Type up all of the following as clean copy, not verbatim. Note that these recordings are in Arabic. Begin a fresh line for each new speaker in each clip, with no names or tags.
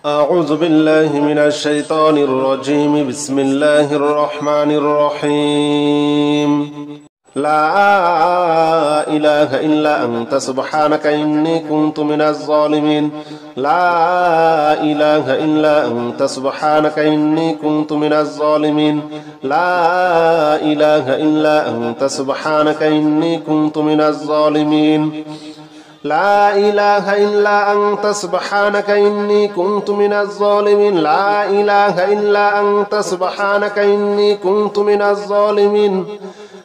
أعوذ بالله من الشيطان الرجيم. بسم الله الرحمن الرحيم. لا إله إلا أنت سبحانك إني كنت من الظالمين. لا إله إلا أنت سبحانك إني كنت من الظالمين. لا إله إلا أنت سبحانك إني كنت من الظالمين. لا إله إلا أنت سبحانك إني كنت من الظالمين. لا إله إلا أنت سبحانك إني كنت من الظالمين.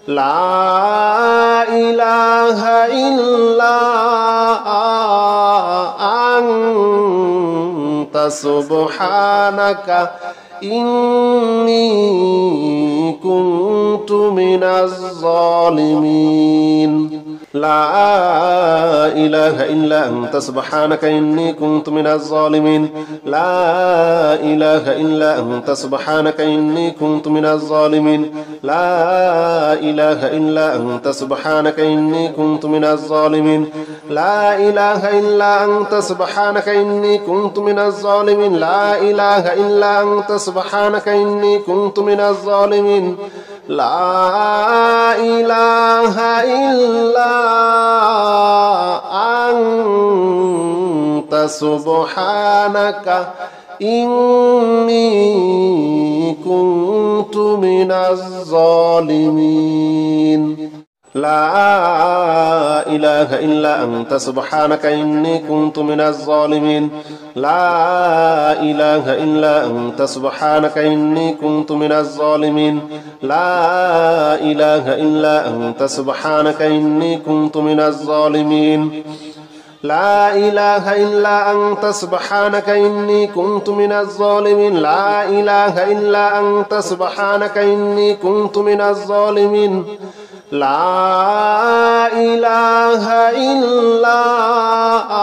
لا إله إلا أنت سبحانك إني كنت من الظالمين. لا إله إلا أنت سبحانك إني كنت من الظالمين. لا إله إلا أنت سبحانك إني كنت من الظالمين. لا إله إلا أنت سبحانك إني كنت من الظالمين. لا إله إلا أنت سبحانك إني كنت من الظالمين. لا إله إلا أنت سبحانك إني كنت من الظالمين. لا إله إلا أنت سبحانك إني كنت من الظالمين. لا إله إلا أنت سبحانك إني كنت من الظالمين. لا إله إلا أنت سبحانك إني كنت من الظالمين. لا إله إلا أنت سبحانك إني كنت من الظالمين. لا إله إلا أنت سبحانك إني كنت من الظالمين. لا إله إلا أنت سبحانك إني كنت من الظالمين. لا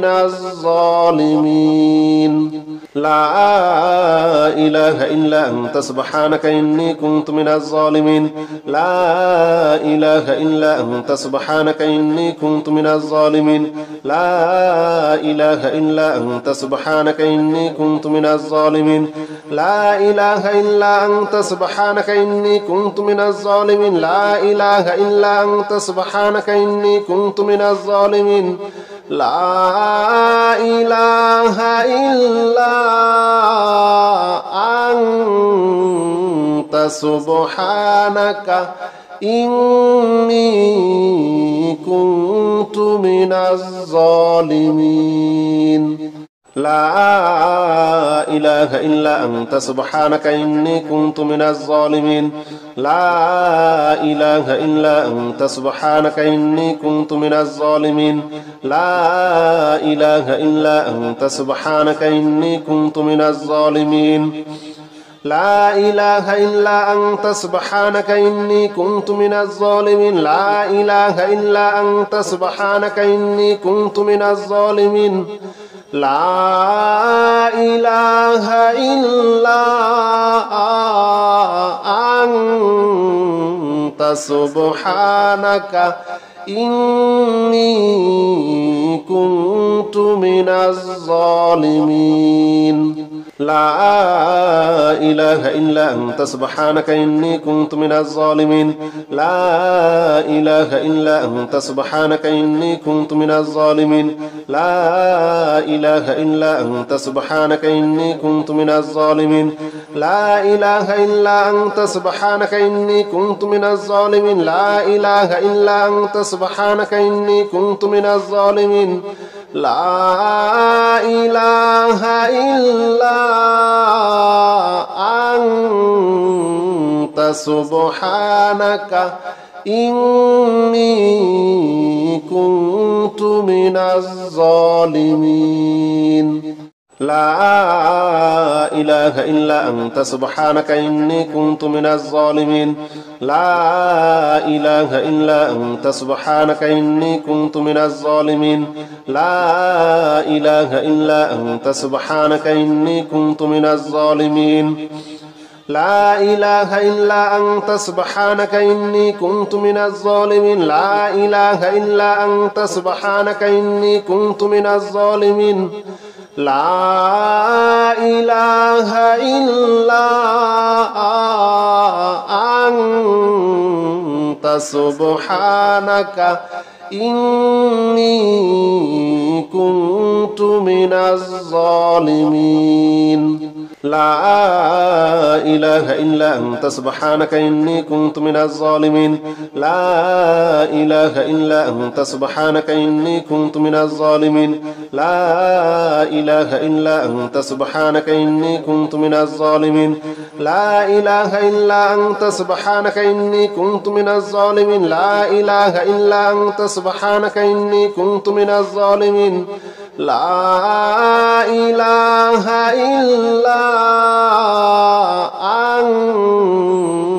إله إلا أنت سبحانك إني كنت من الظالمين. لا إله إلا أنت سبحانك إني كنت من الظالمين. لا إله إلا أنت سبحانك إني كنت من الظالمين. لا إله إلا أنت سبحانك إني كنت من الظالمين. لا إله إلا أنت سبحانك إني كنت من الظالمين. لا إله إلا أنت سبحانك إني كنت من الظالمين. لا إله إلا أنت سبحانك إني كنت من الظالمين. لا إله إلا أنت سبحانك إني كنت من الظالمين. لا إله إلا أنت سبحانك إني كنت من الظالمين. لا إله إلا أنت سبحانك إني كنت من الظالمين. لا إله إلا أنت سبحانك إني كنت من الظالمين. لا إله إلا أنت سبحانك إني كنت من الظالمين. لا إله إلا أنت سبحانك إني كنت من الظالمين. لا إله إلا أنت سبحانك إني كنت من الظالمين. لا إله إلا أنت سبحانك إني كنت من الظالمين. لا إله إلا أنت سبحانك إني كنت من الظالمين. لا إله إلا أنت سبحانك إني كنت من الظالمين. لا إله إلا أنت سبحانك إني كنت من الظالمين. لا إله إلا أنت سبحانك إني كنت من الظالمين. لا إله إلا أنت سبحانك إني كنت من الظالمين. لا إله إلا أنت سبحانك إني كنت من الظالمين. لا إله إلا أنت سبحانك إني كنت من الظالمين. لا إله إلا أنت سبحانك إني كنت من الظالمين لا إله إلا أنت سبحانك إني كنت من الظالمين لا إله إلا أنت سبحانك إني كنت من الظالمين لا إله إلا أنت سبحانك إني كنت من الظالمين لا إله إلا أنت سبحانك إني كنت من الظالمين لا إله إلا أنت سبحانك إني كنت من الظالمين لا إله إلا أنت سبحانك إني كنت من الظالمين لا إله إلا أنت سبحانك إني كنت من الظالمين لا إله إلا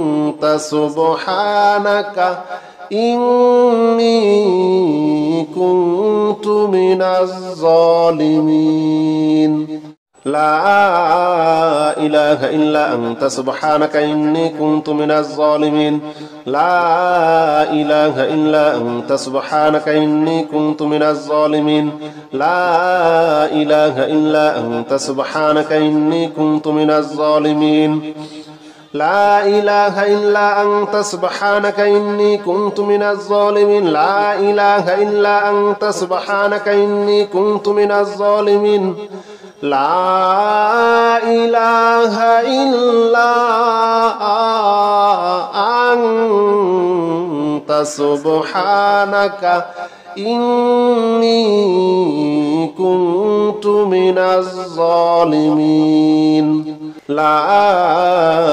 أنت سبحانك إني كنت من الظالمين لا إله إلا أنت سبحانك إني كنت من الظالمين لا إله إلا أنت سبحانك إني كنت من الظالمين لا إله إلا أنت سبحانك إني كنت من الظالمين لا إله إلا أنت سبحانك إني كنت من الظالمين لا إله إلا أنت سبحانك إني كنت من الظالمين لا إله إلا أنت سبحانك إني كنت من الظالمين لا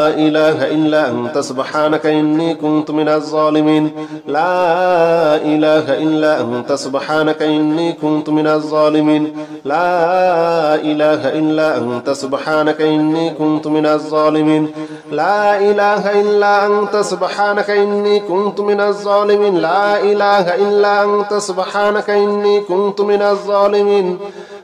إله إلا أنت سبحانك إني كنت من الظالمين لا إله إلا أنت سبحانك إني كنت من الظالمين لا إله إلا أنت سبحانك إني كنت من الظالمين لا إله إلا أنت سبحانك إني كنت من الظالمين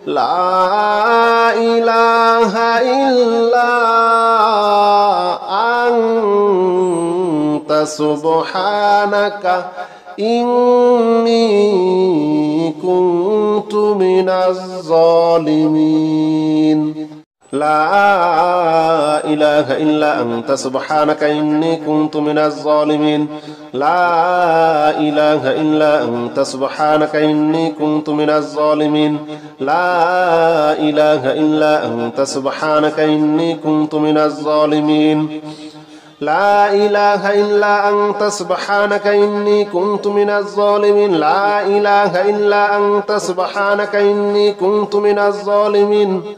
لا إله إلا أنت سبحانك إني كنت من الظالمين لا إله إلا أنت سبحانك إني كنت من الظالمين لا إله إلا أنت سبحانك إني كنت من الظالمين لا إله إلا أنت سبحانك إني كنت من الظالمين لا إله إلا أنت سبحانك إني كنت من الظالمين لا إله إلا أنت سبحانك إني كنت من الظالمين لا إله إلا أنت سبحانك إني كنت من الظالمين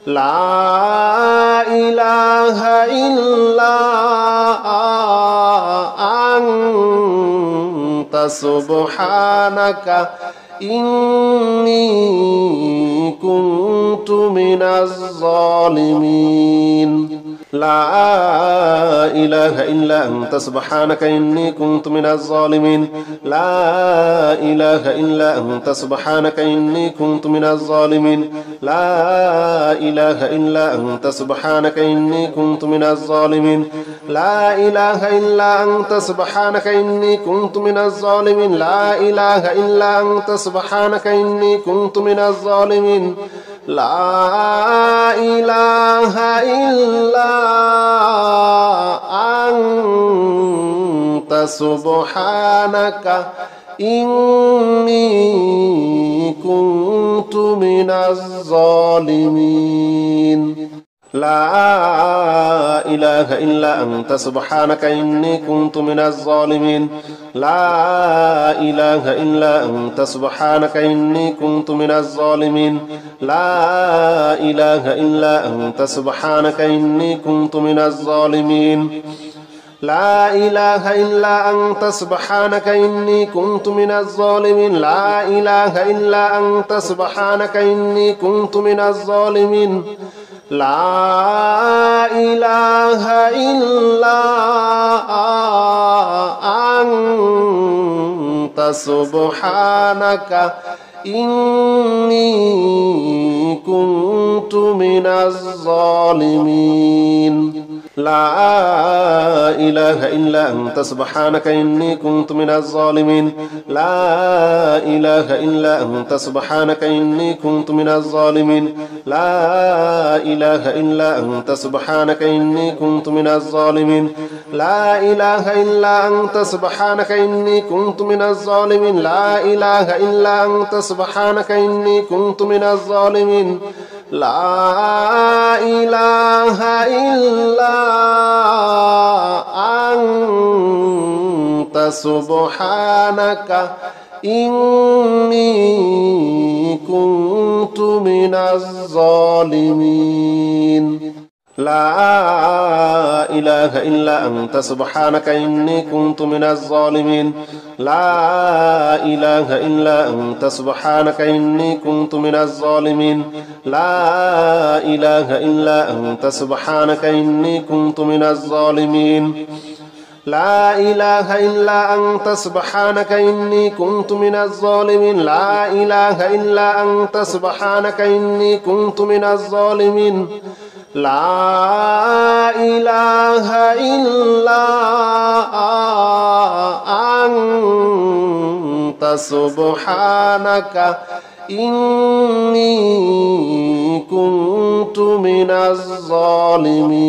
لا إله إلا أنت سبحانك إني كنت من الظالمين لا إله إلا أنت سبحانك إني كنت من الظالمين لا إله إلا أنت سبحانك إني كنت من الظالمين لا إله إلا أنت سبحانك إني كنت من الظالمين لا إله إلا أنت سبحانك إني كنت من الظالمين لا إله إلا أنت سبحانك إني كنت من الظالمين لا إله إلا أنت سبحانك إني كنت من الظالمين لا إله إلا أنت سبحانك إني كنت من الظالمين لا إله إلا أنت سبحانك إني كنت من الظالمين لا إله إلا أنت سبحانك إني كنت من الظالمين لا إله إلا أنت سبحانك إني كنت من الظالمين لا إله إلا أنت سبحانك إني كنت من الظالمين لا إله إلا أنت سبحانك إني كنت من الظالمين لا إله إلا أنت سبحانك إني كنت من الظالمين لا إله إلا أنت سبحانك إني كنت من الظالمين لا إله إلا أنت سبحانك إني كنت من الظالمين لا إله إلا أنت سبحانك إني كنت من الظالمين لا إله إلا أنت سبحانك إني كنت من الظالمين لا إله إلا أنت سبحانك إني كنت من الظالمين لا إله إلا أنت سبحانك إني كنت من الظالمين لا إله إلا أنت سبحانك إني كنت من الظالمين لا إله إلا أنت سبحانك إني كنت من الظالمين لا إله إلا أنت سبحانك إني كنت من الظالمين لا إله إلا أنت سبحانك إني كنت من الظالمين لا إله إلا أنت سبحانك إني كنت من الظالمين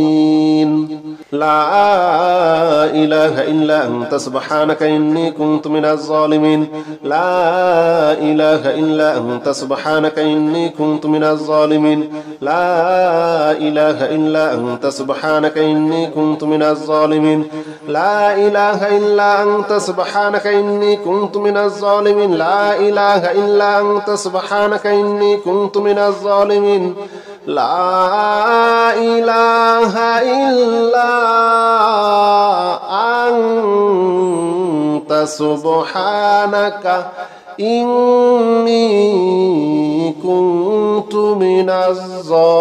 لا إله إلا أنت سبحانك إني كنت من الظالمين لا إله إلا أنت سبحانك إني كنت من الظالمين لا إله إلا أنت سبحانك إني كنت من الظالمين لا إله إلا أنت سبحانك إني كنت من الظالمين لا إله إلا أنت سبحانك إني كنت من الظالمين لا إله إلا أنت سبحانك إني كنت من الظالمين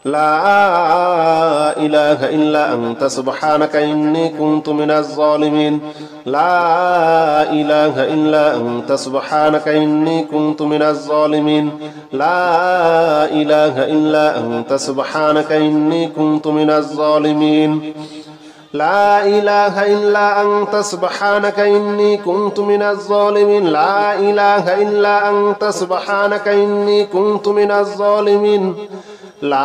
لا إله إلا أنت سبحانك إني كنت من الظالمين لا إله إلا أنت سبحانك إني كنت من الظالمين لا إله إلا أنت سبحانك إني كنت من الظالمين لا إله إلا أنت سبحانك إني كنت من الظالمين لا إله إلا أنت سبحانك إني كنت من الظالمين لا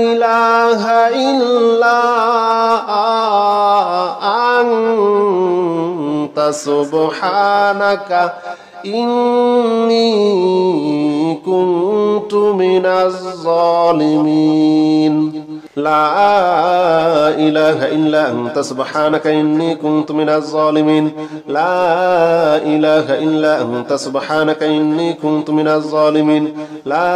إله إلا أنت سبحانك إني كنت من الظالمين لا إله إلا أنت سبحانك إني كنت من الظالمين لا إله إلا أنت سبحانك إني كنت من الظالمين لا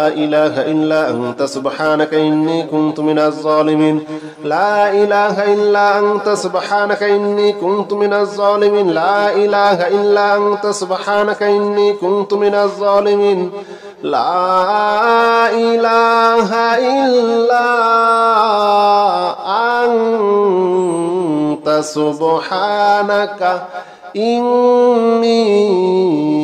إله إلا أنت سبحانك إني كنت من الظالمين لا إله إلا أنت سبحانك إني كنت من الظالمين لا إله إلا أنت سبحانك إني كنت من الظالمين لا إله إلا أنت سبحانك إني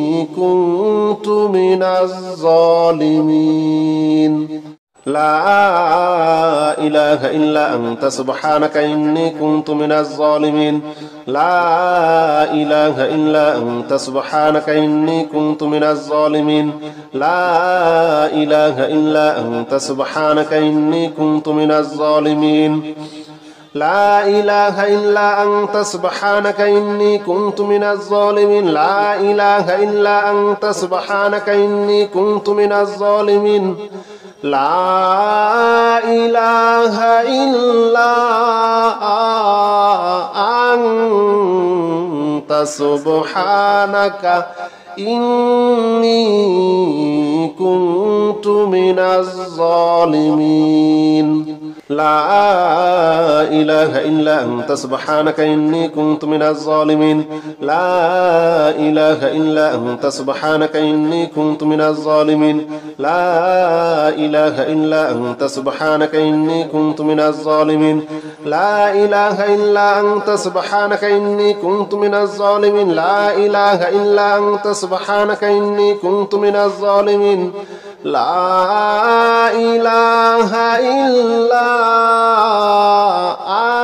كنت من الظالمين لا إله إلا أنت سبحانك إني كنت من الظالمين لا إله إلا أنت سبحانك إني كنت من الظالمين لا إله إلا أنت سبحانك إني كنت من الظالمين لا إله إلا أنت سبحانك إني كنت من الظالمين لا إله إلا أنت سبحانك إني كنت من الظالمين لا إله إلا أنت سبحانك إني كنت من الظالمين لا إله إلا أنت سبحانك إني كنت من الظالمين لا إله إلا أنت سبحانك إني كنت من الظالمين لا إله إلا أنت سبحانك إني كنت من الظالمين لا إله إلا أنت سبحانك إني كنت من الظالمين لا إله إلا أنت سبحانك إني كنت من الظالمين لا إله إلا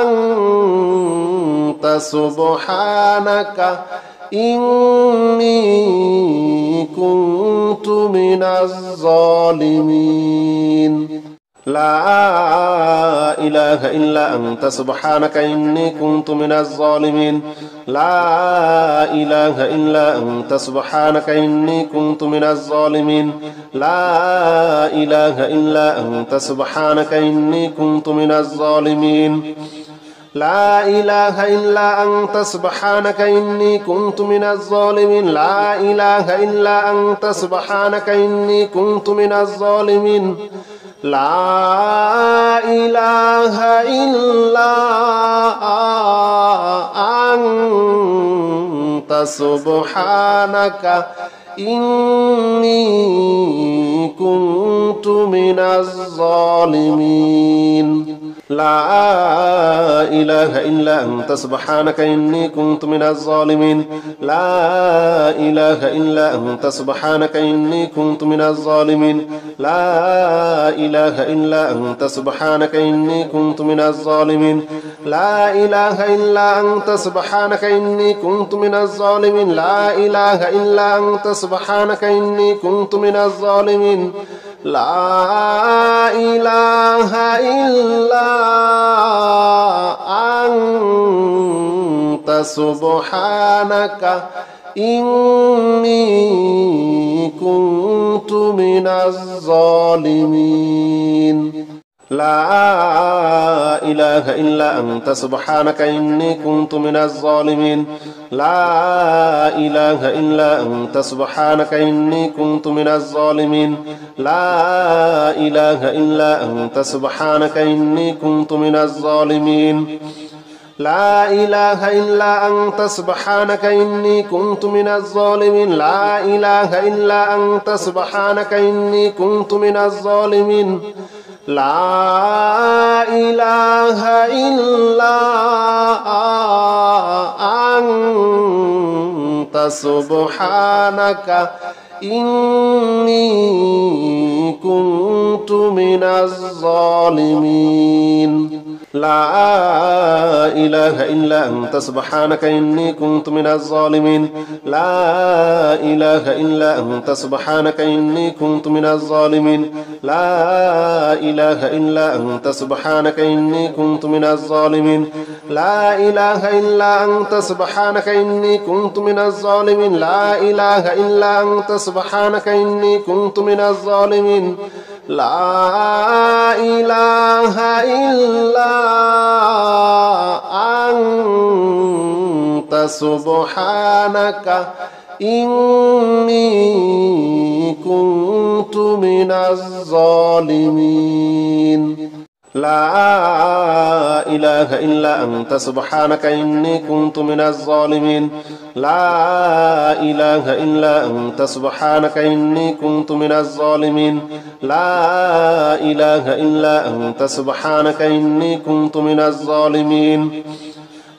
أنت سبحانك إني كنت من الظالمين لا إله إلا أنت سبحانك إني كنت من الظالمين لا إله إلا أنت سبحانك إني كنت من الظالمين لا إله إلا أنت سبحانك إني كنت من الظالمين لا إله إلا أنت سبحانك إني كنت من الظالمين لا إله إلا أنت سبحانك إني كنت من الظالمين لا إله إلا أنت سبحانك إني كنت من الظالمين لا إله إلا أنت سبحانك إني كنت من الظالمين لا إله إلا أنت سبحانك إني كنت من الظالمين لا إله إلا أنت سبحانك إني كنت من الظالمين لا إله إلا أنت سبحانك إني كنت من الظالمين لا إله إلا أنت سبحانك إني كنت من الظالمين لا إله إلا أنت سبحانك إني كنت من الظالمين لا إله إلا أنت سبحانك إني كنت من الظالمين لا إله إلا أنت سبحانك إني كنت من الظالمين لا إله إلا أنت سبحانك إني كنت من الظالمين لا إله إلا أنت سبحانك إني كنت من الظالمين لا إله إلا أنت سبحانك إني كنت من الظالمين لا إله إلا أنت سبحانك إني كنت من الظالمين لا إله إلا أنت سبحانك إني كنت من الظالمين لا إله إلا أنت سبحانك إني كنت من الظالمين لا إله إلا أنت سبحانك إني كنت من الظالمين لا إله إلا أنت سبحانك إني كنت من الظالمين لا إله إلا أنت سبحانك إني كنت من الظالمين لا إله إلا أنت سبحانك إني كنت من الظالمين لا إله إلا أنت سبحانك إني كنت من الظالمين لا إله إلا أنت سبحانك إني كنت من الظالمين لا إله إلا أنت سبحانك إني كنت من الظالمين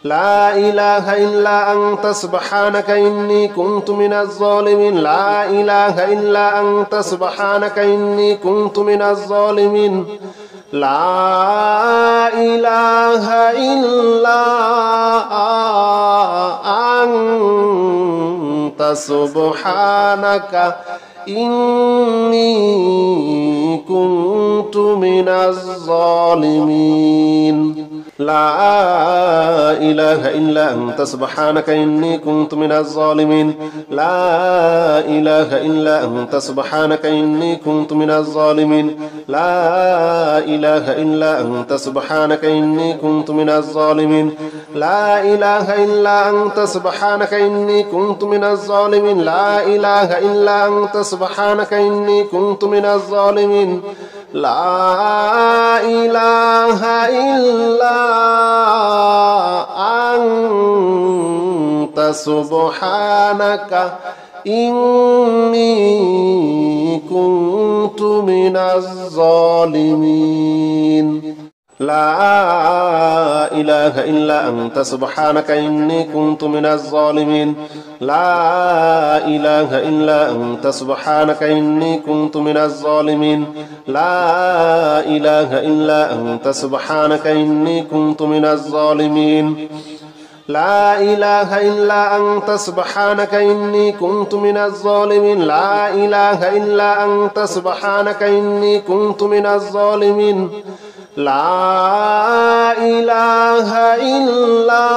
لا إله إلا أنت سبحانك إني كنت من الظالمين لا إله إلا أنت سبحانك إني كنت من الظالمين لا إله إلا أنت سبحانك إني كنت من الظالمين لا إله إلا أنت سبحانك إني كنت من الظالمين لا إله إلا أنت سبحانك إني كنت من الظالمين لا إله إلا أنت سبحانك إني كنت من الظالمين لا إله إلا أنت سبحانك إني كنت من الظالمين لا إله إلا أنت سبحانك إني كنت من الظالمين لا إله إلا أنت سبحانك إني كنت من الظالمين لا إله إلا أنت سبحانك إني كنت من الظالمين لا إله إلا أنت سبحانك إني كنت من الظالمين لا إله إلا أنت سبحانك إني كنت من الظالمين لا إله إلا أنت سبحانك إني كنت من الظالمين لا إله إلا أنت سبحانك إني كنت من الظالمين لا إله إلا أنت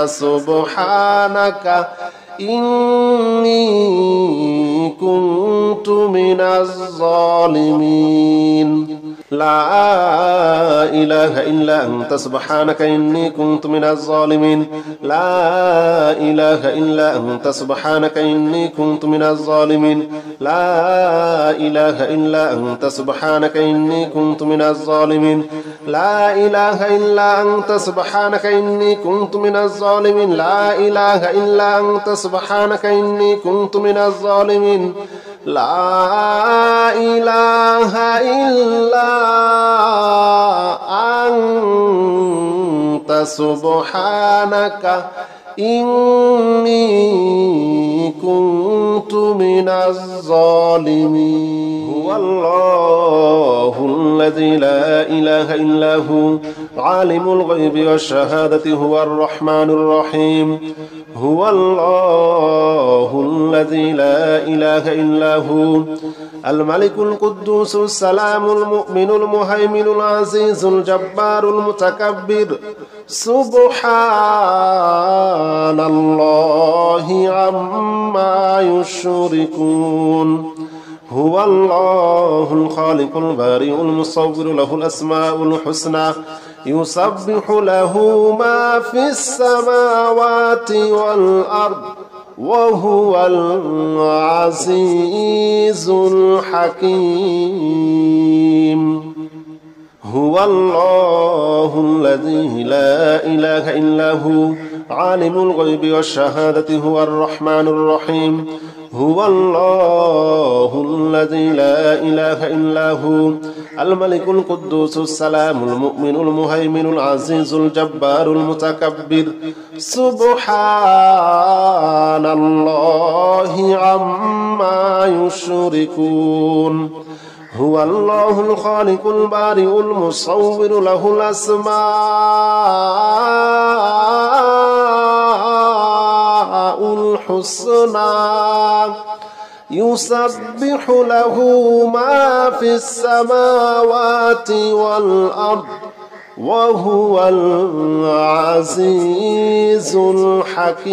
سبحانك إني كنت من الظالمين لا إله إلا أنت سبحانك إني كنت من الظالمين لا إله إلا أنت سبحانك إني كنت من الظالمين لا إله إلا أنت سبحانك إني كنت من الظالمين لا إله إلا أنت سبحانك إني كنت من الظالمين لا إله إلا أنت سبحانك إني كنت من الظالمين لا إله إلا أنت سبحانك إني كنت من الظالمين هو الله الذي لا إله إلا هو عالم الغيب والشهادة هو الرحمن الرحيم هو الله الذي لا إله إلا هو الملك القدوس السلام المؤمن المهيمن العزيز الجبار المتكبر سبحان الله عما يشركون هو الله الخالق البارئ المصور له الأسماء الحسنى يسبح له ما في السماوات والأرض وهو العزيز الحكيم هو الله الذي لا إله إلا هو عالم الغيب والشهادة هو الرحمن الرحيم هو الله الذي لا إله إلا هو الملك القدوس السلام المؤمن المهيمن العزيز الجبار المتكبر سبحان الله عما يشركون هو الله الخالق البارئ المصور له الأسماء الحسنى يسبح له ما في السماوات والأرض وهو العزيز الحكيم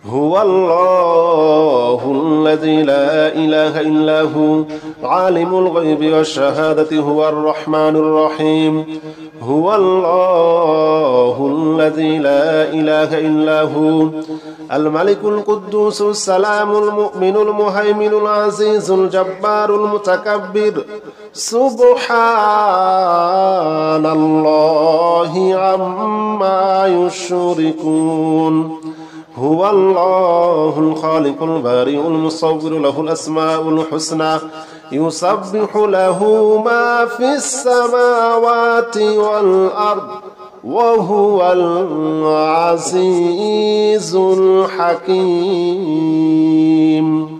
هو الله الذي لا إله إلا هو عالم الغيب والشهادة هو الرحمن الرحيم هو الله الذي لا إله إلا هو الملك القدوس السلام المؤمن المهيمن العزيز الجبار المتكبر سبحان الله عما يشركون هو الله الخالق البارئ المصور له الأسماء الحسنى يسبح له ما في السماوات والأرض وهو العزيز الحكيم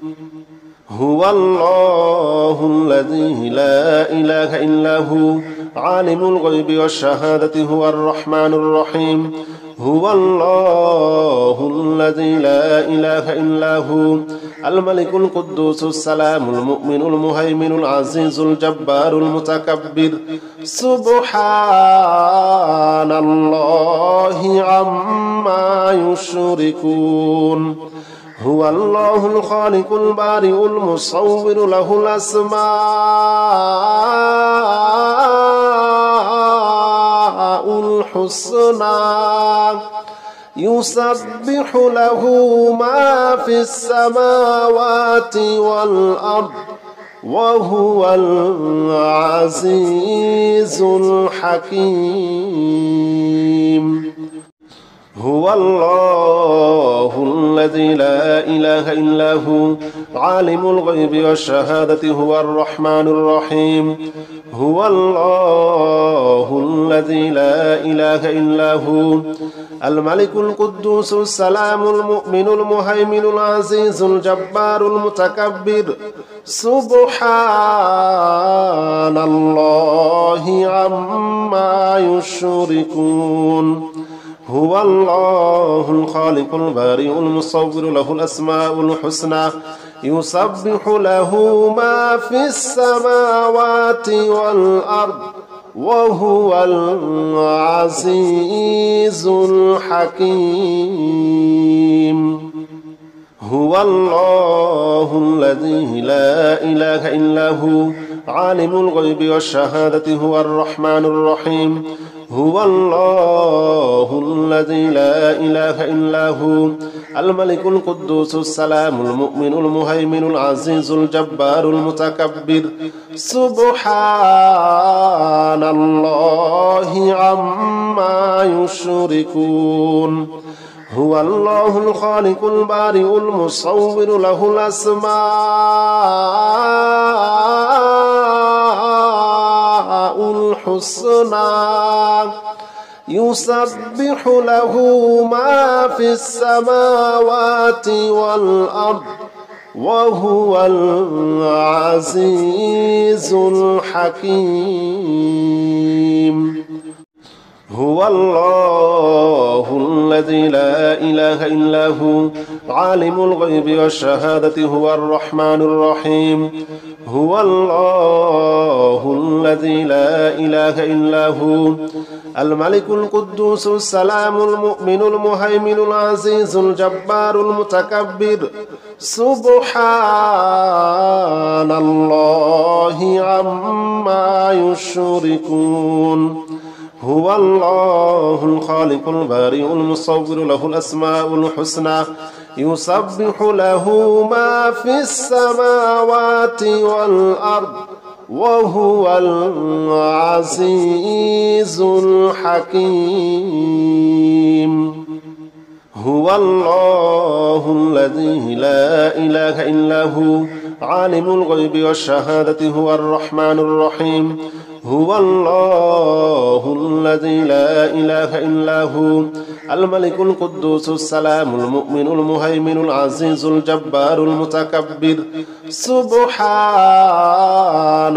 هو الله الذي لا إله إلا هو عالم الغيب والشهادة هو الرحمن الرحيم هو الله الذي لا إله إلا هو الملك القدوس السلام المؤمن المهيمن العزيز الجبار المتكبر سبحان الله عما يشركون هو الله الخالق البارئ المصور له الأسماء الحسنى يسبح له ما في السماوات والأرض وهو العزيز الحكيم هو الله الذي لا إله إلا هو عالم الغيب والشهادة هو الرحمن الرحيم هو الله الذي لا إله إلا هو الملك القدوس السلام المؤمن المهيمن العزيز الجبار المتكبر سبحان الله عما يشركون هو الله الخالق البارئ المصور له الأسماء الحسنى يسبح له ما في السماوات والأرض وهو العزيز الحكيم هو الله الذي لا إله إلا هو عالم الغيب والشهادة هو الرحمن الرحيم هو الله الذي لا إله إلا هو الملك القدوس السلام المؤمن المهيمن العزيز الجبار المتكبر سبحان الله عما يشركون هو الله الخالق البارئ المصور له الأسماء الحسنى يسبح له ما في السماوات والأرض وهو العزيز الحكيم هو الله الذي لا إله إلا هو عالم الغيب والشهادة هو الرحمن الرحيم هو الله الذي لا إله إلا هو الملك القدوس السلام المؤمن المهيمن العزيز الجبار المتكبر سبحان الله عما يشركون هو الله الخالق البارئ المصور له الأسماء الحسنى يسبح له ما في السماوات والأرض وهو العزيز الحكيم هو الله الذي لا إله إلا هو عالم الغيب والشهادة هو الرحمن الرحيم هو الله الذي لا إله إلا هو الملك القدوس السلام المؤمن المهيمن العزيز الجبار المتكبر سبحان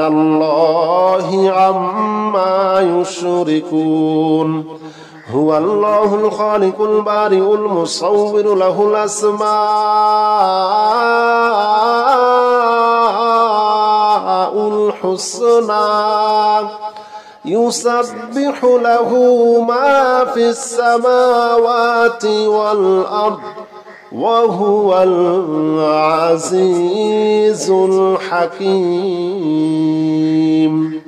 الله عما يشركون هو الله الخالق البارئ المصور له الأسماء الحسنى يسبح له ما في السماوات والأرض وهو العزيز الحكيم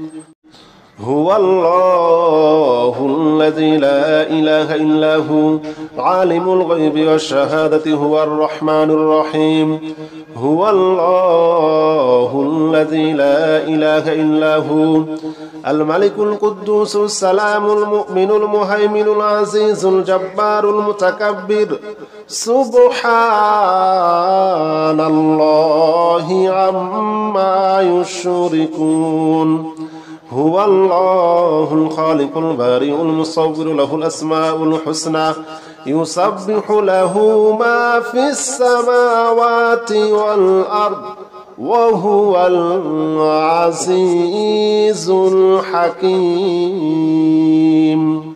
هو الله الذي لا إله إلا هو عالم الغيب والشهادة هو الرحمن الرحيم هو الله الذي لا إله إلا هو الملك القدوس السلام المؤمن المهيمن العزيز الجبار المتكبر سبحان الله عما يشركون هو الله الخالق البارئ المصور له الأسماء الحسنى يسبح له ما في السماوات والأرض وهو العزيز الحكيم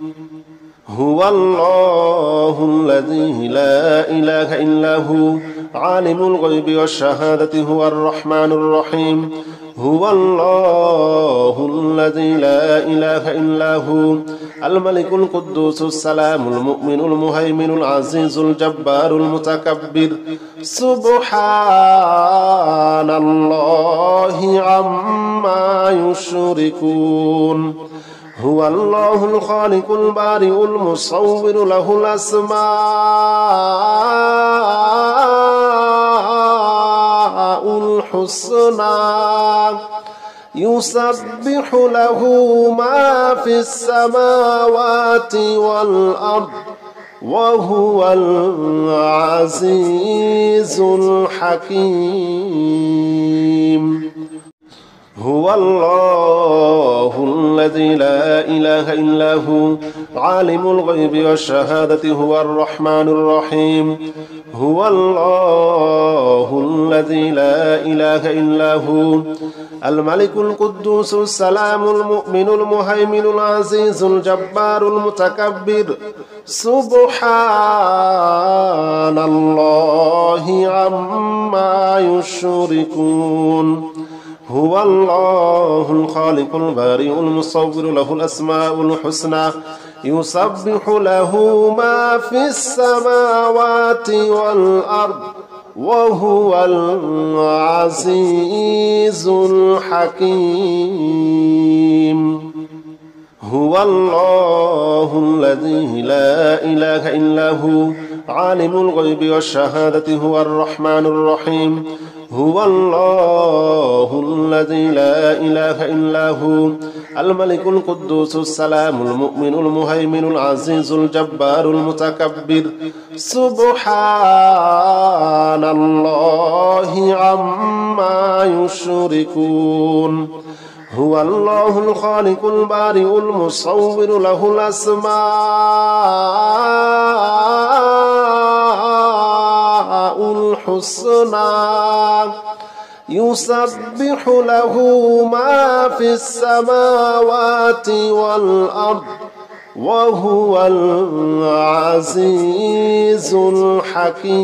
هو الله الذي لا إله إلا هو عالم الغيب والشهادة هو الرحمن الرحيم هو الله الذي لا إله إلا هو الملك القدوس السلام المؤمن المهيمن العزيز الجبار المتكبر سبحان الله عما يشركون هو الله الخالق البارئ المصور له الأسماء الحسنى يسبح له ما في السماوات والأرض وهو العزيز الحكيم. هو الله الذي لا إله إلا هو عالم الغيب والشهادة هو الرحمن الرحيم. هو الله الذي لا إله إلا هو الملك القدوس السلام المؤمن المهيمن العزيز الجبار المتكبر. سبحان الله عما يشركون. هو الله الخالق البارئ المصور له الأسماء الحسنى يسبح له ما في السماوات والأرض وهو العزيز الحكيم. هو الله الذي لا إله إلا هو عالم الغيب والشهادة هو الرحمن الرحيم. هو الله الذي لا إله إلا هو الملك القدوس السلام المؤمن المهيمن العزيز الجبار المتكبر. سبحان الله عما يشركون. هو الله الخالق البارئ المصور له الأسماء الحسنى يسبح له ما في السماوات والأرض وهو العزيز الحكيم.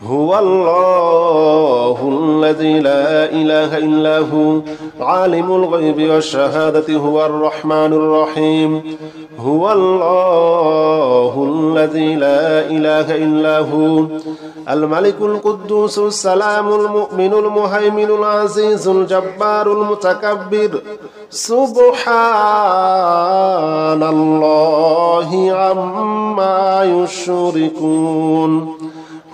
هو الله الذي لا إله إلا هو عالم الغيب والشهادة هو الرحمن الرحيم. هو الله الذي لا إله إلا هو الملك القدوس السلام المؤمن المهيمن العزيز الجبار المتكبر. سبحان الله عما يشركون.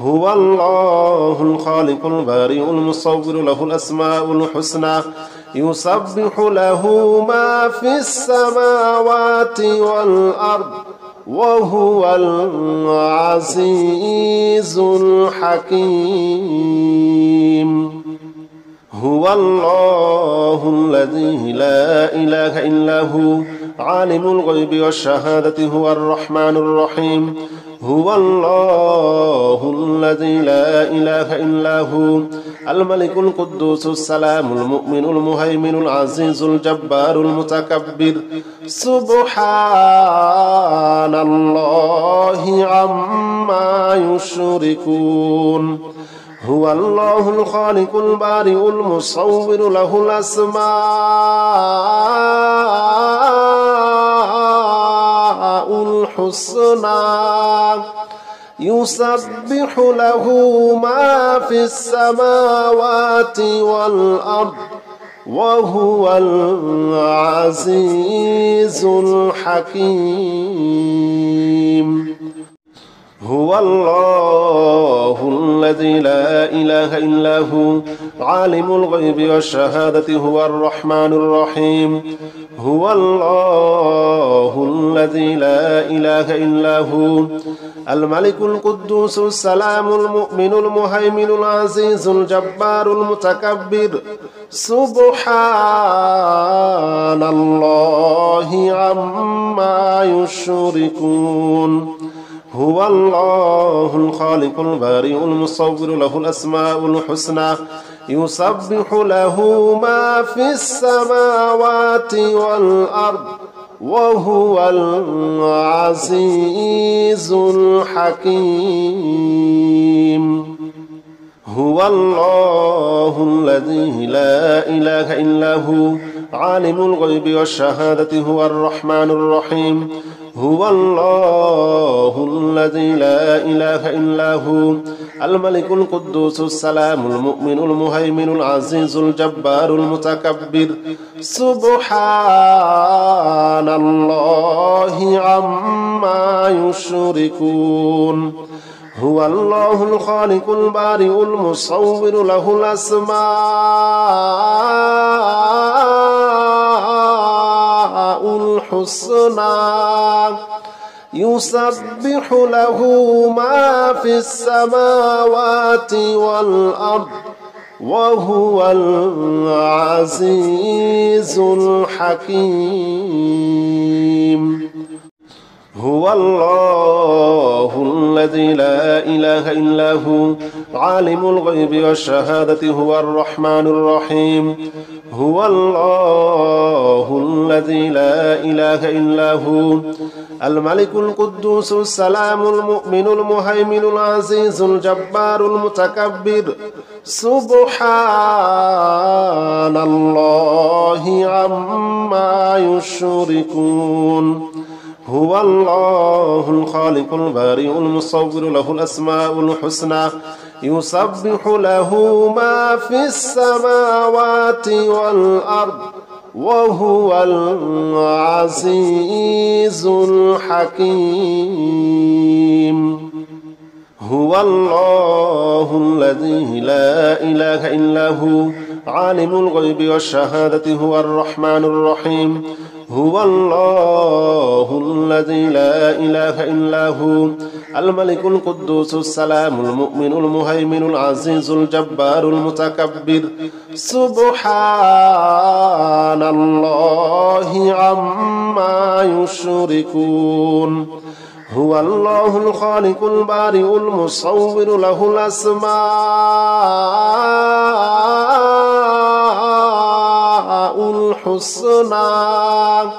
هو الله الخالق البارئ المصور له الأسماء الحسنى يسبح له ما في السماوات والأرض وهو العزيز الحكيم. هو الله الذي لا إله إلا هو عالم الغيب والشهادة هو الرحمن الرحيم. هو الله الذي لا إله إلا هو الملك القدوس السلام المؤمن المهيمن العزيز الجبار المتكبر. سبحان الله عما يشركون. هو الله الخالق البارئ المصور له الأسماء الحسنى يسبح له ما في السماوات والأرض وهو العزيز الحكيم. هو الله الذي لا إله إلا هو عالم الغيب والشهادة هو الرحمن الرحيم. هو الله الذي لا إله إلا هو الملك القدوس السلام المؤمن المهيمن العزيز الجبار المتكبر. سبحان الله عما يشركون. هو الله الخالق البارئ المصور له الأسماء الحسنى يسبح له ما في السماوات والأرض وهو العزيز الحكيم. هو الله الذي لا إله إلا هو عالم الغيب والشهادة هو الرحمن الرحيم. هو الله الذي لا إله إلا هو الملك القدوس السلام المؤمن المهيمن العزيز الجبار المتكبر. سبحان الله عما يشركون. هو الله الخالق البارئ المصور له الأسماء الحسنى يسبح له ما في السماوات والأرض وهو العزيز الحكيم هو الله الذي لا إله إلا هو عالم الغيب والشهادة هو الرحمن الرحيم هو الله الذي لا إله إلا هو الملك القدوس السلام المؤمن المهيمن العزيز الجبار المتكبر سبحان الله عما يشركون هو الله الخالق البارئ المصور له الأسماء الحسنى يسبح له ما في السماوات والأرض وهو العزيز الحكيم هو الله الذي لا إله إلا هو عالم الغيب والشهادة هو الرحمن الرحيم هو الله الذي لا إله إلا هو الملك القدوس السلام المؤمن المهيمن العزيز الجبار المتكبر سبحان الله عما يشركون هو الله الخالق البارئ المصور له الأسماء الحسنى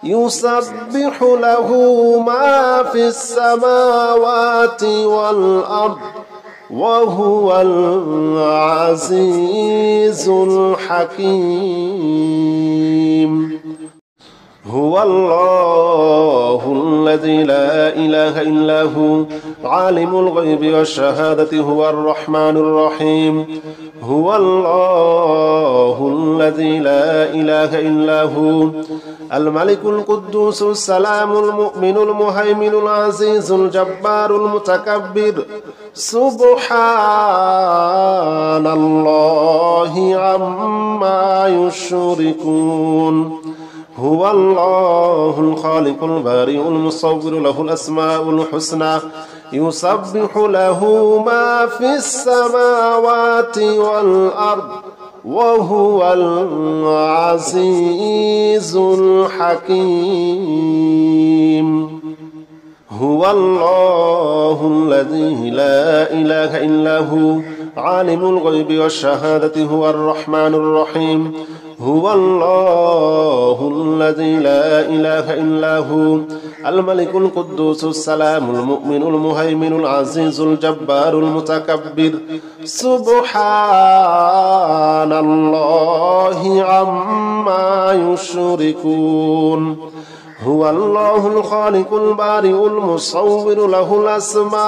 يسبح له ما في السماوات والأرض وهو العزيز الحكيم هو الله الذي لا إله إلا هو عالم الغيب والشهادة هو الرحمن الرحيم هو الله الذي لا إله إلا هو الملك القدوس السلام المؤمن المهيمن العزيز الجبار المتكبر سبحان الله عما يشركون هو الله الخالق البارئ المصور له الأسماء الحسنى يسبح له ما في السماوات والأرض وهو العزيز الحكيم هو الله الذي لا إله إلا هو عالم الغيب والشهادة هو الرحمن الرحيم هو الله الذي لا إله إلا هو الملك القدوس السلام المؤمن المهيمن العزيز الجبار المتكبر سبحان الله عما يشركون هو الله الخالق البارئ المصور له الأسماء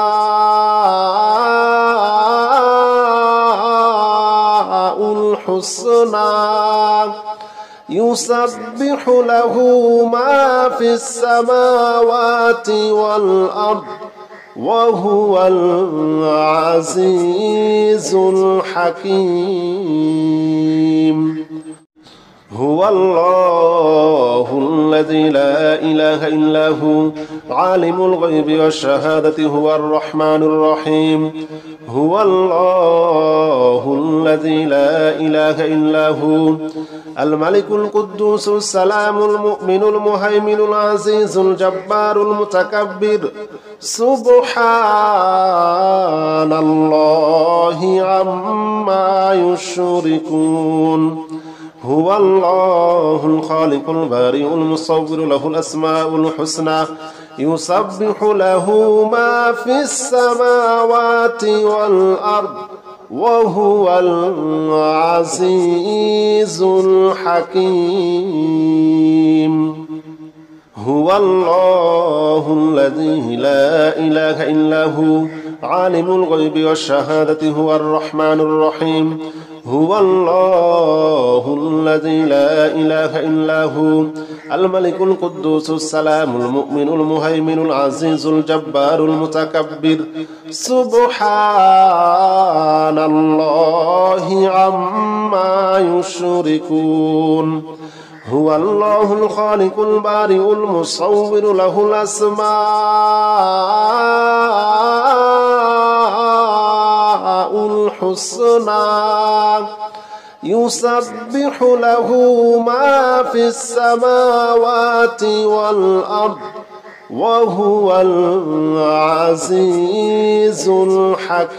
الحسنى يسبح له ما في السماوات والأرض وهو العزيز الحكيم هو الله الذي لا إله إلا هو عالم الغيب والشهادة هو الرحمن الرحيم هو الله الذي لا إله إلا هو الملك القدوس السلام المؤمن المهيمن العزيز الجبار المتكبر سبحان الله عما يشركون هو الله الخالق البارئ المصور له الأسماء الحسنى يسبح له ما في السماوات والأرض وهو العزيز الحكيم هو الله الذي لا إله إلا هو عالم الغيب والشهادة هو الرحمن الرحيم هو الله الذي لا إله إلا هو الملك القدوس السلام المؤمن المهيمن العزيز الجبار المتكبر سبحان الله عما يشركون هو الله الخالق البارئ المصور له الأسماء الحسنى يسبح له ما في السماوات والأرض وهو العزيز الحكيم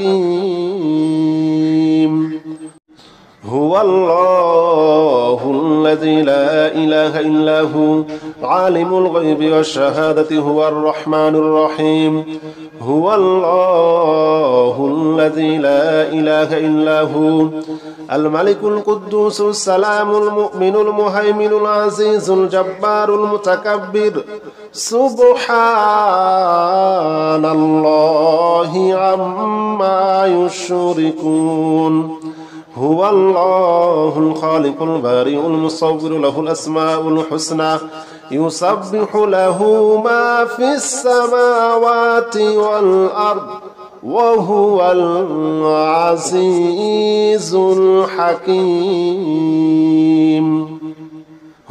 هو الله الذي لا إله إلا هو عالم الغيب والشهادة هو الرحمن الرحيم هو الله الذي لا إله إلا هو الملك القدوس السلام المؤمن المهيمن العزيز الجبار المتكبر سبحان الله عما يشركون هو الله الخالق البارئ المصور له الأسماء الحسنى يسبح له ما في السماوات والأرض وهو العزيز الحكيم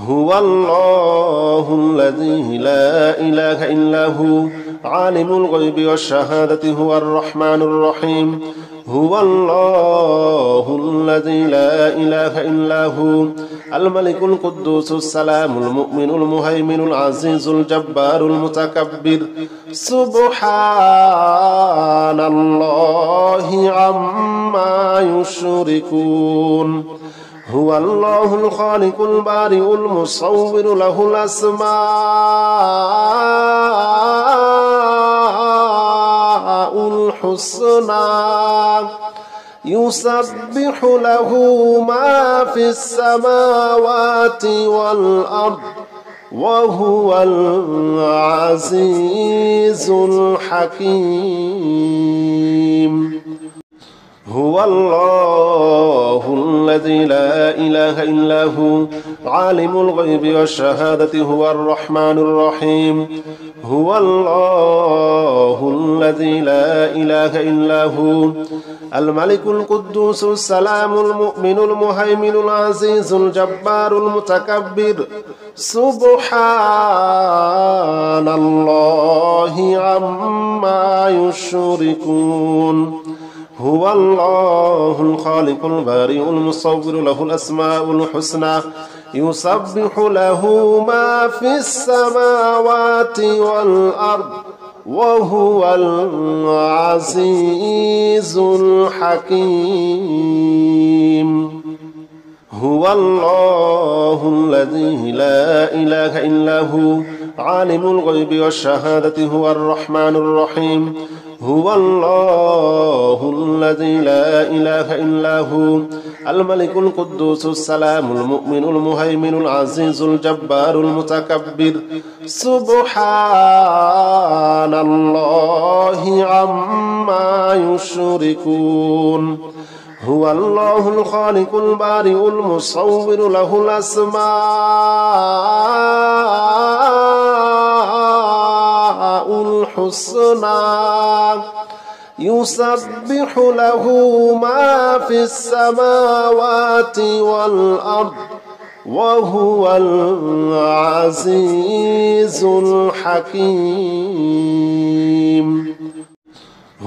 هو الله الذي لا إله إلا هو عالم الغيب والشهادة هو الرحمن الرحيم هو الله الذي لا إله إلا هو الملك القدوس السلام المؤمن المهيمن العزيز الجبار المتكبر سبحان الله عما يشركون هو الله الخالق البارئ المصور له الأسماء الحسنى يسبح له ما في السماوات والأرض وهو العزيز الحكيم هو الله الذي لا إله إلا هو عالم الغيب والشهادة هو الرحمن الرحيم هو الله الذي لا إله إلا هو الملك القدوس السلام المؤمن المهيمن العزيز الجبار المتكبر سبحان الله عما يشركون هو الله الخالق البارئ المصور له الأسماء الحسنى يسبح له ما في السماوات والأرض وهو العزيز الحكيم هو الله الذي لا إله إلا هو عالم الغيب والشهادة هو الرحمن الرحيم هو الله الذي لا إله إلا هو الملك القدوس السلام المؤمن المهيمن العزيز الجبار المتكبر سبحان الله عما يشركون هو الله الخالق البارئ المصور له الأسماء الحسنى يسبح له ما في السماوات والأرض وهو العزيز الحكيم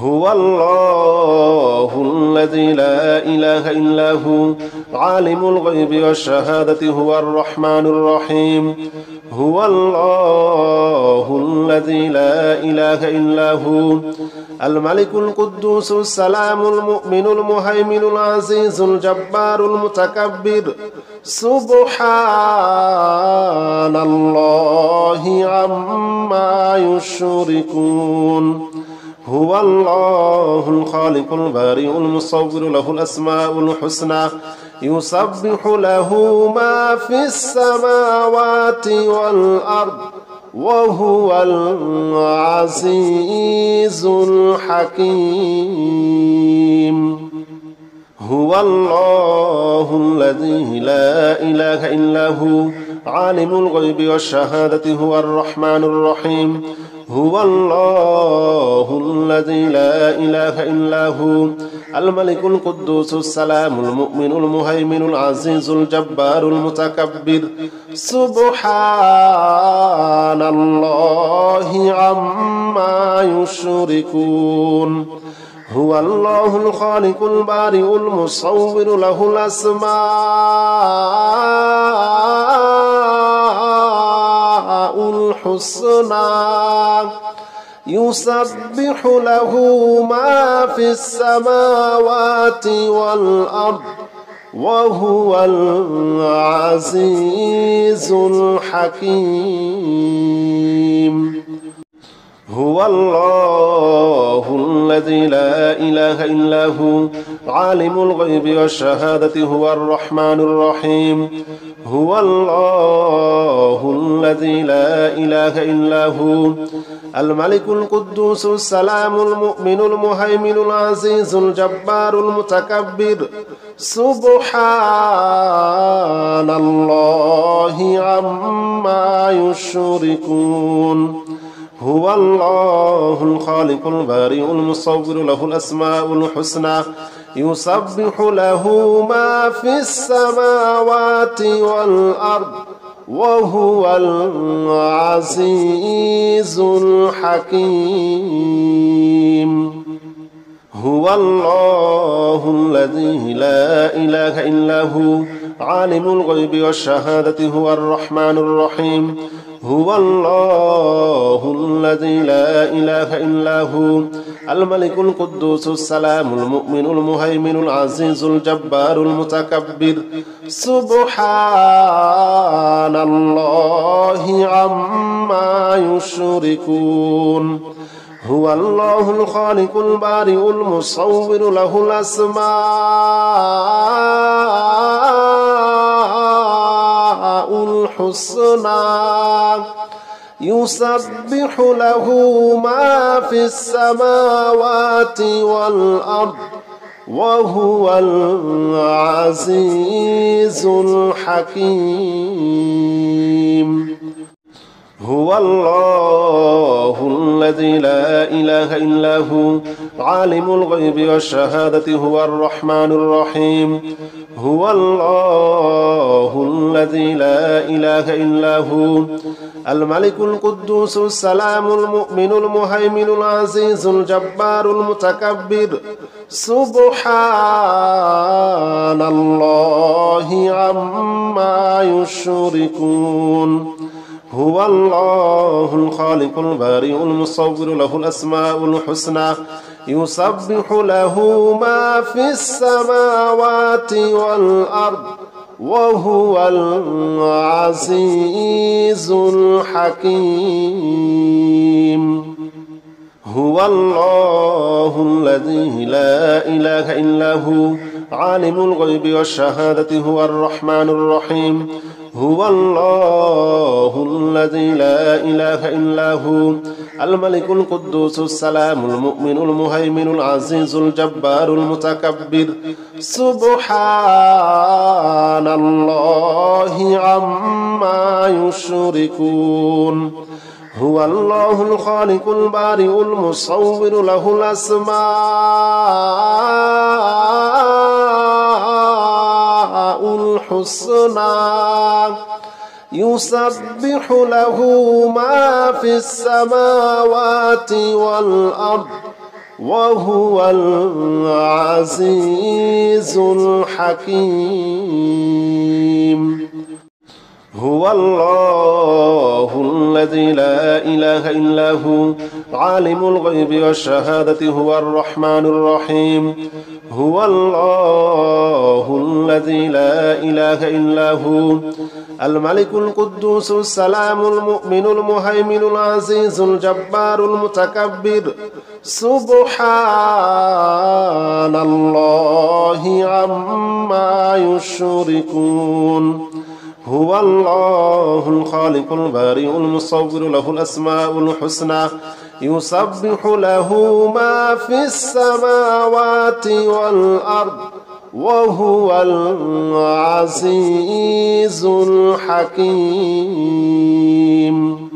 هو الله الذي لا إله إلا هو عالم الغيب والشهادة هو الرحمن الرحيم هو الله الذي لا إله إلا هو الملك القدوس السلام المؤمن المهيمن العزيز الجبار المتكبر سبحان الله عما يشركون هو الله الخالق البارئ المصور له الأسماء الحسنى يسبح له ما في السماوات والأرض وهو العزيز الحكيم هو الله الذي لا إله إلا هو عالم الغيب والشهادة هو الرحمن الرحيم هو الله الذي لا إله إلا هو الملك القدوس السلام المؤمن المهيمن العزيز الجبار المتكبر سبحان الله عما يشركون هو الله الخالق البارئ المصور له الأسماء الحسنى يسبح له ما في السماوات والأرض وهو العزيز الحكيم هو الله الذي لا إله إلا هو عالم الغيب والشهادة هو الرحمن الرحيم هو الله الذي لا إله إلا هو الملك القدوس السلام المؤمن المهيمن العزيز الجبار المتكبر سبحان الله عما يشركون هو الله الخالق البارئ المصور له الأسماء الحسنى يسبح له ما في السماوات والأرض وهو العزيز الحكيم هو الله الذي لا إله إلا هو عالم الغيب والشهادة هو الرحمن الرحيم هو الله الذي لا إله إلا هو الملك القدوس السلام المؤمن المهيمن العزيز الجبار المتكبر سبحان الله عما يشركون هو الله الخالق البارئ المصور له الأسماء الحسنى يسبح له ما في السماوات والأرض وهو العزيز الحكيم هو الله الذي لا إله إلا هو عالم الغيب والشهادة هو الرحمن الرحيم هو الله الذي لا إله إلا هو الملك القدوس السلام المؤمن المهيمن العزيز الجبار المتكبر سبحان الله عما يشركون هو الله الخالق البارئ المصور له الأسماء الحسنى يسبح له ما في السماوات والأرض وهو العزيز الحكيم هو الله الذي لا إله إلا هو عالم الغيب والشهادة هو الرحمن الرحيم هو الله الذي لا إله إلا هو الملك القدوس السلام المؤمن المهيمن العزيز الجبار المتكبر سبحان الله عما يشركون هو الله الخالق البارئ المصور له الأسماء الحسنى يسبح له ما في السماوات والأرض وهو العزيز الحكيم هو الله الذي لا إله إلا هو عالم الغيب والشهادة هو الرحمن الرحيم هو الله الذي لا إله إلا هو الملك القدوس السلام المؤمن المهيمن العزيز الجبار المتكبر سبحان الله عما يشركون هو الله الخالق البارئ المصور له الأسماء الحسنى يسبح له ما في السماوات والأرض وهو العزيز الحكيم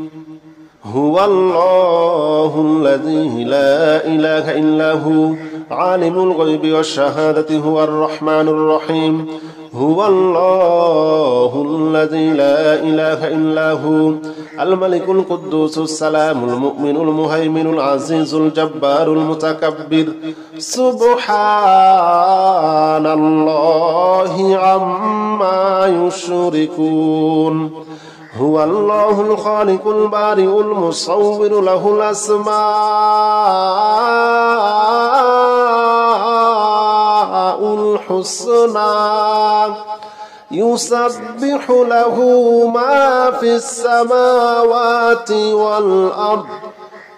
هو الله الذي لا إله إلا هو عالم الغيب والشهادة هو الرحمن الرحيم هو الله الذي لا إله إلا هو الملك القدوس السلام المؤمن المهيمن العزيز الجبار المتكبر سبحان الله عما يشركون هو الله الخالق البارئ المصور له الأسماء الحسنى يسبح له ما في السماوات والأرض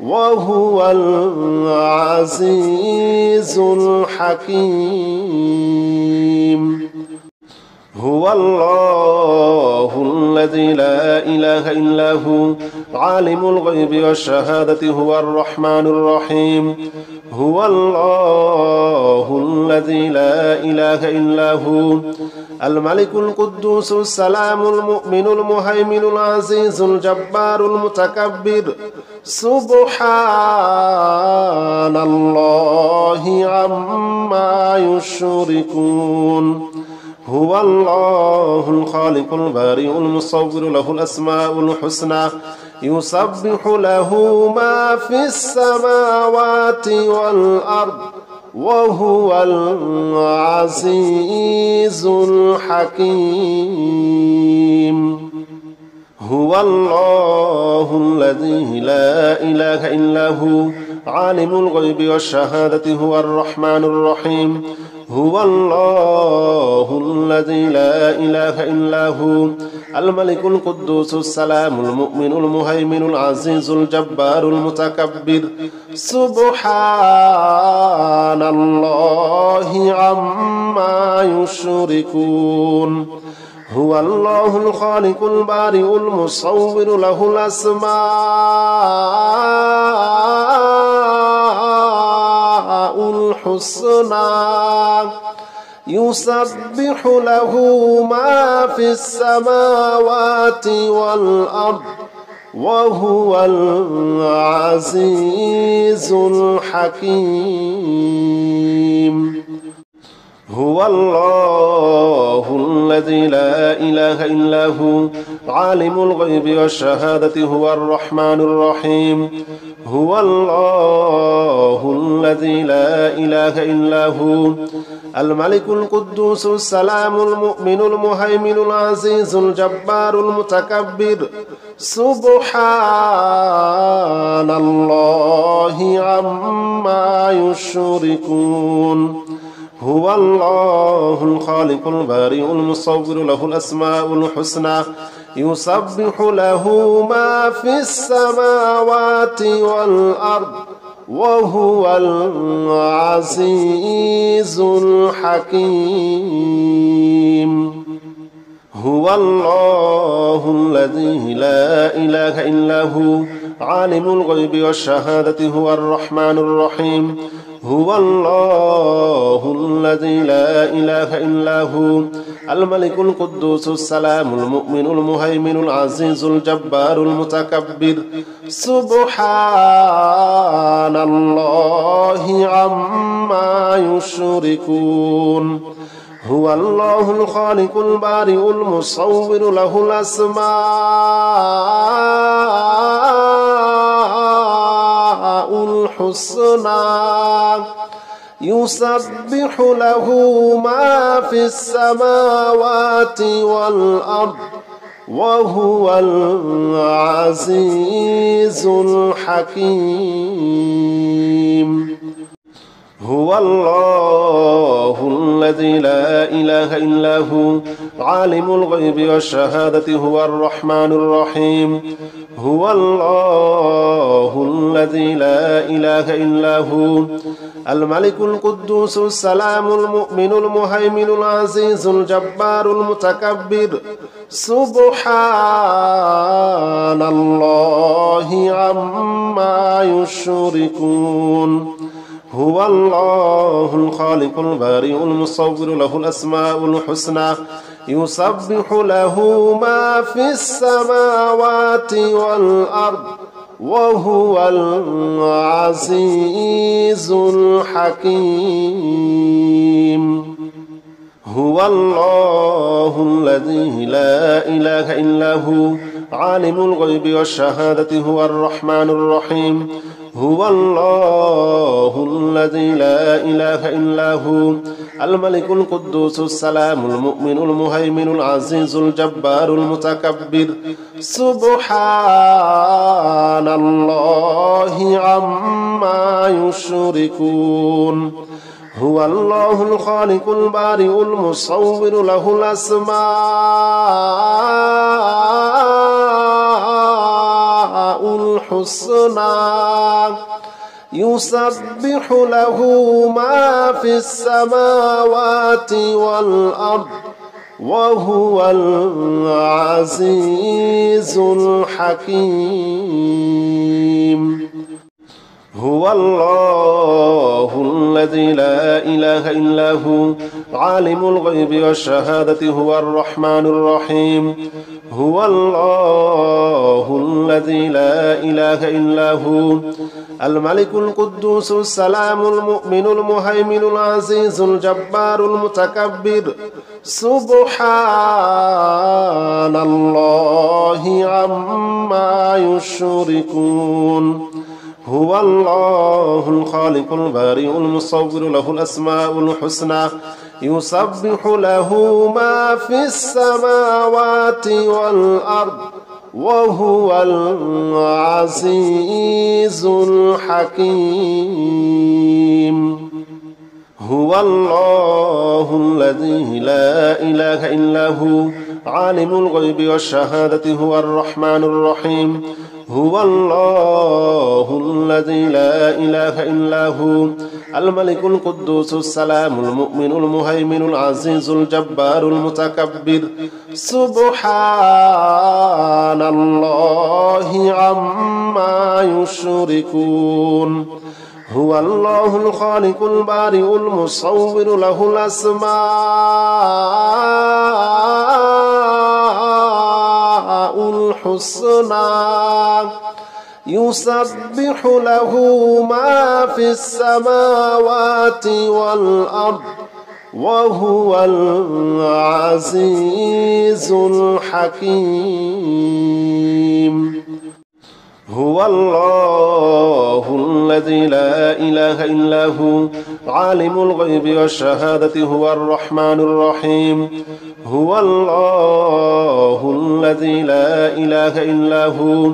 وهو العزيز الحكيم هو الله الذي لا إله إلا هو عالم الغيب والشهادة هو الرحمن الرحيم هو الله الذي لا إله إلا هو الملك القدوس السلام المؤمن المهيمن العزيز الجبار المتكبر سبحان الله عما يشركون هو الله الخالق البارئ المصور له الأسماء الحسنى يسبح له ما في السماوات والأرض وهو العزيز الحكيم هو الله الذي لا إله إلا هو عالم الغيب والشهادة هو الرحمن الرحيم هو الله الذي لا إله إلا هو الملك القدوس السلام المؤمن المهيمن العزيز الجبار المتكبر سبحان الله عما يشركون هو الله الخالق البارئ المصور له الأسماء الحسنى يسبح له ما في السماوات والأرض وهو العزيز الحكيم هو الله الذي لا إله إلا هو عالم الغيب والشهادة هو الرحمن الرحيم هو الله الذي لا إله إلا هو الملك القدوس السلام المؤمن المهيمن العزيز الجبار المتكبر سبحان الله عما يشركون هو الله الخالق البارئ المصور له الأسماء الحسنى يسبح له ما في السماوات والأرض وهو العزيز الحكيم هو الله الذي لا إله إلا هو عالم الغيب والشهادة هو الرحمن الرحيم هو الله الذي لا إله إلا هو الملك القدوس السلام المؤمن المهيمن العزيز الجبار المتكبر سبحان الله عما يشركون هو الله الخالق البارئ المصور له الأسماء الحسنى يسبح له ما في السماوات والأرض وهو العزيز الحكيم هو الله الذي لا إله إلا هو عالم الغيب والشهادة هو الرحمن الرحيم هو الله الذي لا إله إلا هو الملك القدوس السلام المؤمن المهيمن العزيز الجبار المتكبر سبحان الله عما يشركون هو الله الخالق البارئ المصور له الأسماء الحسنى يسبح له ما في السماوات والأرض وهو العزيز الحكيم. هو الله الذي لا إله إلا هو عالم الغيب والشهادة هو الرحمن الرحيم. هو الله الذي لا إله إلا هو الملك القدوس السلام المؤمن المهيمن العزيز الجبار المتكبر. سبحان الله عما يشركون. هو الله الخالق البارئ المصور له الأسماء الحسنى يسبح له ما في السماوات والأرض وهو العزيز الحكيم. هو الله الذي لا إله إلا هو عالم الغيب والشهادة هو الرحمن الرحيم. هو الله الذي لا إله إلا هو الملك القدوس السلام المؤمن المهيمن العزيز الجبار المتكبر. سبحان الله عما يشركون. هو الله الخالق البارئ المصور له الأسماء الحسنى يسبح له ما في السماوات والأرض وهو العزيز الحكيم. هو الله الذي لا إله إلا هو عالم الغيب والشهادة هو الرحمن الرحيم. هو الله الذي لا إله إلا هو الملك القدوس السلام المؤمن المهيمن العزيز الجبار المتكبر. سبحان الله عما يشركون. هو الله الخالق البارئ المصور له الأسماء الحسنى يسبح له ما في السماوات والأرض وهو العزيز الحكيم. هو الله الذي لا إله إلا هو عالم الغيب والشهادة هو الرحمن الرحيم. هو الله الذي لا إله إلا هو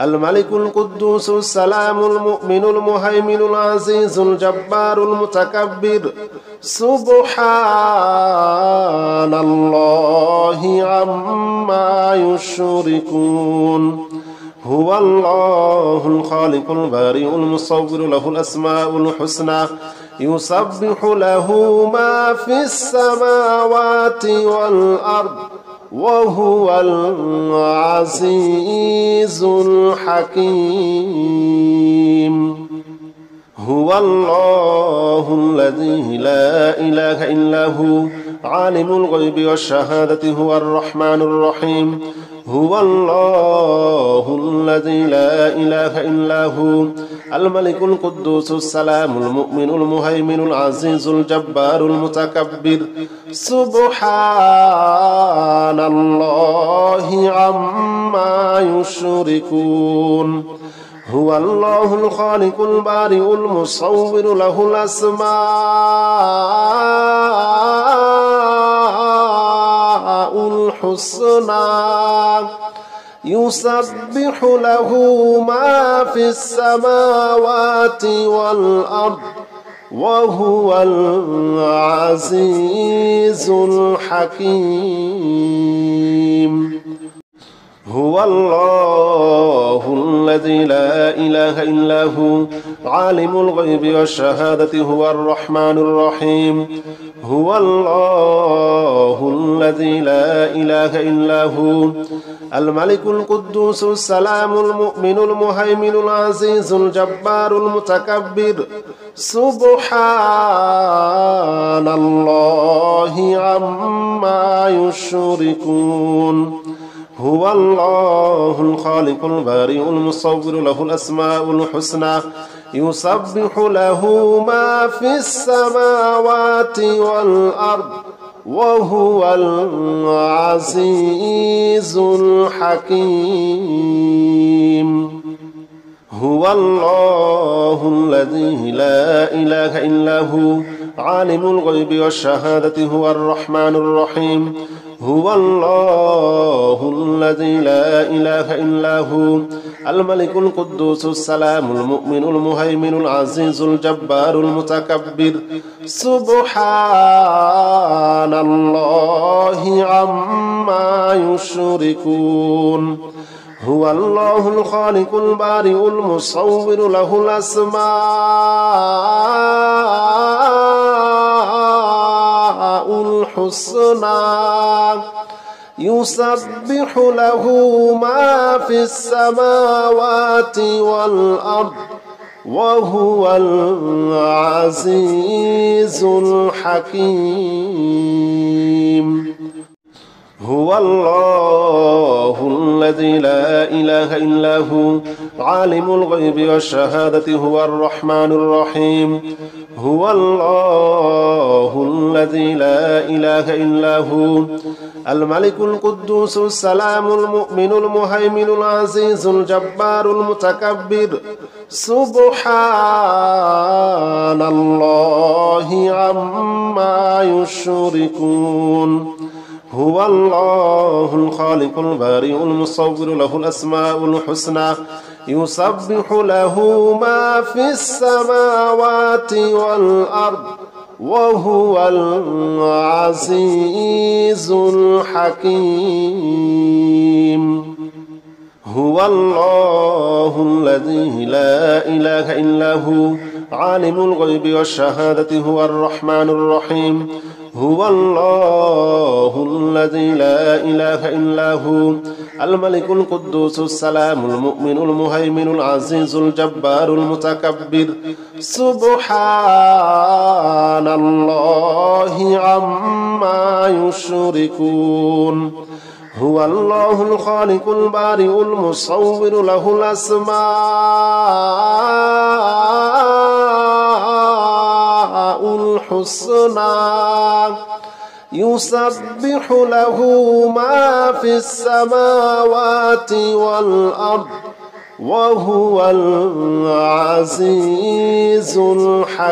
الملك القدوس السلام المؤمن المهيمن العزيز الجبار المتكبر. سبحان الله عما يشركون. هو الله الخالق البارئ المصور له الأسماء الحسنى يسبح له ما في السماوات والأرض وهو العزيز الحكيم. هو الله الذي لا إله إلا هو عالم الغيب والشهادة هو الرحمن الرحيم. هو الله الذي لا إله إلا هو الملك القدوس السلام المؤمن المهيمن العزيز الجبار المتكبر. سبحان الله عما يشركون. هو الله الخالق البارئ المصور له الأسماء الحسنى يسبح له ما في السماوات والأرض وهو العزيز الحكيم. هو الله الذي لا إله إلا هو عالم الغيب والشهادة هو الرحمن الرحيم. هو الله الذي لا إله إلا هو الملك القدوس السلام المؤمن المهيمن العزيز الجبار المتكبر. سبحان الله عما يشركون. هو الله الخالق البارئ المصور له الأسماء الحسنى يسبح له ما في السماوات والأرض وهو العزيز الحكيم هو الله الذي لا إله إلا هو عالم الغيب والشهادة هو الرحمن الرحيم هو الله الذي لا إله إلا هو الملك القدوس السلام المؤمن المهيمن العزيز الجبار المتكبر سبحان الله عما يشركون هو الله الخالق البارئ المصور له الأسماء الحسنى يسبح له ما في السماوات والأرض وهو العزيز الحكيم هو الله الذي لا إله إلا هو عالم الغيب والشهادة هو الرحمن الرحيم هو الله الذي لا إله إلا هو الملك القدوس السلام المؤمن المهيمن العزيز الجبار المتكبر سبحان الله عما يشركون هو الله الخالق البارئ المصور له الأسماء الحسنى يسبح له ما في السماوات والأرض وهو العزيز الحكيم هو الله الذي لا إله إلا هو عالم الغيب والشهادة هو الرحمن الرحيم هو الله الذي لا إله إلا هو الملك القدوس السلام المؤمن المهيمن العزيز الجبار المتكبر سبحان الله عما يشركون هو الله الخالق البارئ المصور له الأسماء الحسنى يسبح له ما في السماوات والأرض وهو العزيز الحكيم